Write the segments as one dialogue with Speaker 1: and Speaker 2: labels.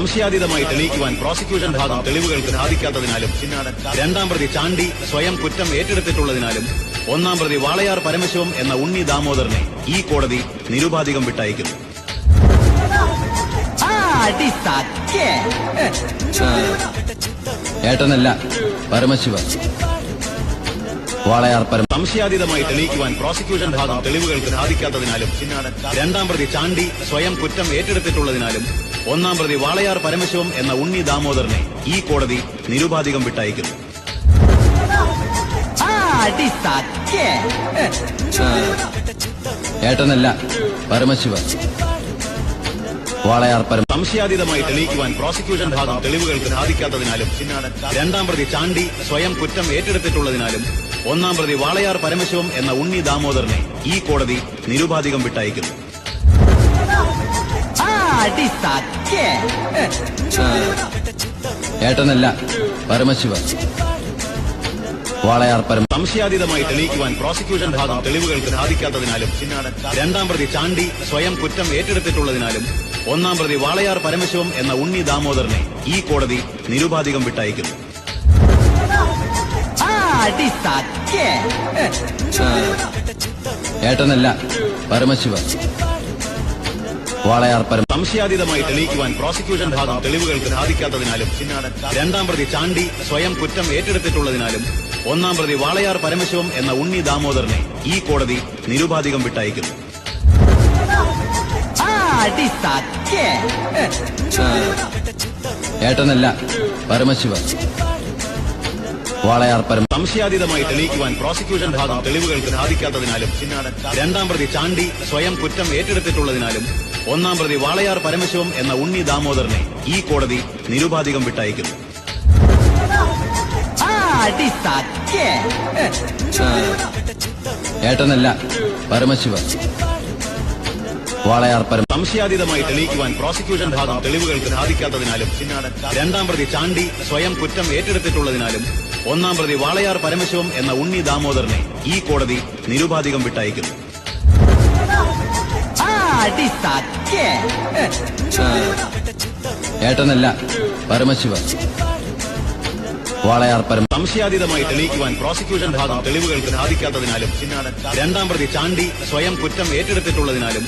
Speaker 1: സംശയാതീതമായി തെളിയിക്കുവാൻ prosecution ഭാഗം തെളിവുകൾക്ക് സാധിക്കാത്തതിനാലും രണ്ടാം പ്രതി ചാണ്ടി സ്വയം കുറ്റം ഏറ്റെടുത്തിട്ടുള്ളതിനാലും ഒന്നാം പ്രതി വാളയാർ പരമശിവം എന്ന ഉണ്ണി ദാമോദരനെ ഈ കോടതി നിരുപാധികം വിട്ടയക്കുന്നു.
Speaker 2: ഏട്ടനല്ല പരമശിവൻ. വാളയാർ
Speaker 1: സംശയാതീതമായി തെളിയിക്കുവാൻ പ്രോസിക്യൂഷൻ ഭാഗം തെളിവുകൾക്ക് സാധിക്കാത്തതിനാലും രണ്ടാം പ്രതി ചാണ്ടി സ്വയം കുറ്റം ഏറ്റെടുത്തിട്ടുള്ളതിനാലും ഒന്നാം പ്രതി വാളയാർ പരമശിവം എന്ന ഉണ്ണി ദാമോദരനെ ഈ കോടതി നിരുപാധികം വിട്ടയക്കുന്നു.
Speaker 2: ഏട്ടനല്ല പരമശിവൻ. വാളയാർ
Speaker 1: സംശയാതീതമായി തെളിയിക്കുവാൻ പ്രോസിക്യൂഷൻ ഭാഗം തെളിവുകൾക്ക് സാധിക്കാത്തതിനാലും രണ്ടാം പ്രതി ചാണ്ടി സ്വയം കുറ്റം ഏറ്റെടുത്തിട്ടുള്ളതിനാലും ഒന്നാം പ്രതി വാളയാർ പരമശിവം എന്ന ഉണ്ണി ദാമോദരനെ ഈ കോടതി നിരുപാധികം വിട്ടയക്കുന്നു.
Speaker 2: ഏട്ടനല്ല പരമശിവൻ. വാളയാർ
Speaker 1: സംശയാതീതമായി തെളിയിക്കുവാൻ പ്രോസിക്യൂഷൻ ഭാഗം തെളിവുകൾക്ക് സാധിക്കാത്തതിനാലും രണ്ടാം പ്രതി ചാണ്ടി സ്വയം കുറ്റം ഏറ്റെടുത്തിട്ടുള്ളതിനാലും ഒന്നാം പ്രതി വാളയാർ പരമശിവം എന്ന ഉണ്ണി ദാമോദരനെ ഈ കോടതി നിരുപാധികം വിട്ടയക്കുന്നു.
Speaker 2: ഏട്ടനല്ല പരമശിവൻ. വാളയാർ
Speaker 1: സംശയാതീതമായി തെളിയിക്കുവാൻ പ്രോസിക്യൂഷൻ ഭാഗം തെളിവുകൾക്ക് സാധിക്കാത്തതിനാലും രണ്ടാം പ്രതി ചാണ്ടി സ്വയം കുറ്റം ഏറ്റെടുത്തിട്ടുള്ളതിനാലും ഒന്നാം പ്രതി വാളയാർ പരമശിവം എന്ന ഉണ്ണി ദാമോദരനെ ഈ കോടതി നിരുപാധികം വിട്ടയക്കുന്നു.
Speaker 2: ഏട്ടനല്ല പരമശിവൻ. വാളയാർ
Speaker 1: സംശയാതീതമായി തെളിയിക്കുവാൻ പ്രോസിക്യൂഷൻ ഭാഗം തെളിവുകൾക്ക് സാധിക്കാത്തതിനാലും രണ്ടാം പ്രതി ചാണ്ടി സ്വയം കുറ്റം ഏറ്റെടുത്തിട്ടുള്ളതിനാലും ഒന്നാം പ്രതി വാളയാർ പരമശിവം എന്ന ഉണ്ണി ദാമോദരനെ ഈ കോടതി നിരുപാധികം വിട്ടയക്കുന്നു.
Speaker 2: ഏട്ടനല്ല പരമശിവൻ. വാളയാർ
Speaker 1: സംശയാതീതമായി തെളിയിക്കുവാൻ പ്രോസിക്യൂഷൻ ഭാഗം തെളിവുകൾക്ക് സാധിക്കാത്തതിനാലും രണ്ടാം പ്രതി ചാണ്ടി സ്വയം കുറ്റം ഏറ്റെടുത്തിട്ടുള്ളതിനാലും ഒന്നാം പ്രതി വാളയാർ പരമശിവം എന്ന ഉണ്ണി ദാമോദരനെ ഈ കോടതി നിരുപാധികം വിട്ടയക്കുന്നു.
Speaker 2: ഏട്ടനല്ല പരമശിവൻ. വാളയാർ
Speaker 1: സംശയാതീതമായി തെളിയിക്കുവാൻ പ്രോസിക്യൂഷൻ ഭാഗം തെളിവുകൾക്ക് സാധിക്കാത്തതിനാലും രണ്ടാം പ്രതി ചാണ്ടി സ്വയം കുറ്റം ഏറ്റെടുത്തിട്ടുള്ളതിനാലും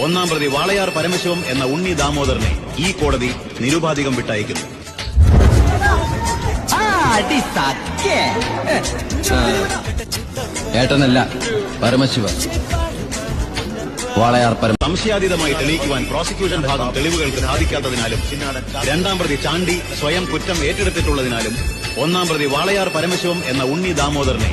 Speaker 1: ഒന്നാം പ്രതി വാളയാർ പരമശിവം എന്ന ഉണ്ണി ദാമോദരനെ ഈ കോടതി നിരുപാധികം വിട്ടയക്കുന്നു.
Speaker 2: ഏട്ടനല്ല പരമശിവൻ. വാളയാർ
Speaker 1: സംശയാതീതമായി തെളിയിക്കുവാൻ പ്രോസിക്യൂഷൻ ഭാഗം തെളിവുകൾക്ക് സാധിക്കാത്തതിനാലും രണ്ടാം പ്രതി ചാണ്ടി സ്വയം കുറ്റം ഏറ്റെടുത്തിട്ടുള്ളതിനാലും ഒന്നാം പ്രതി വാളയാർ പരമശിവം എന്ന ഉണ്ണി ദാമോദരനെ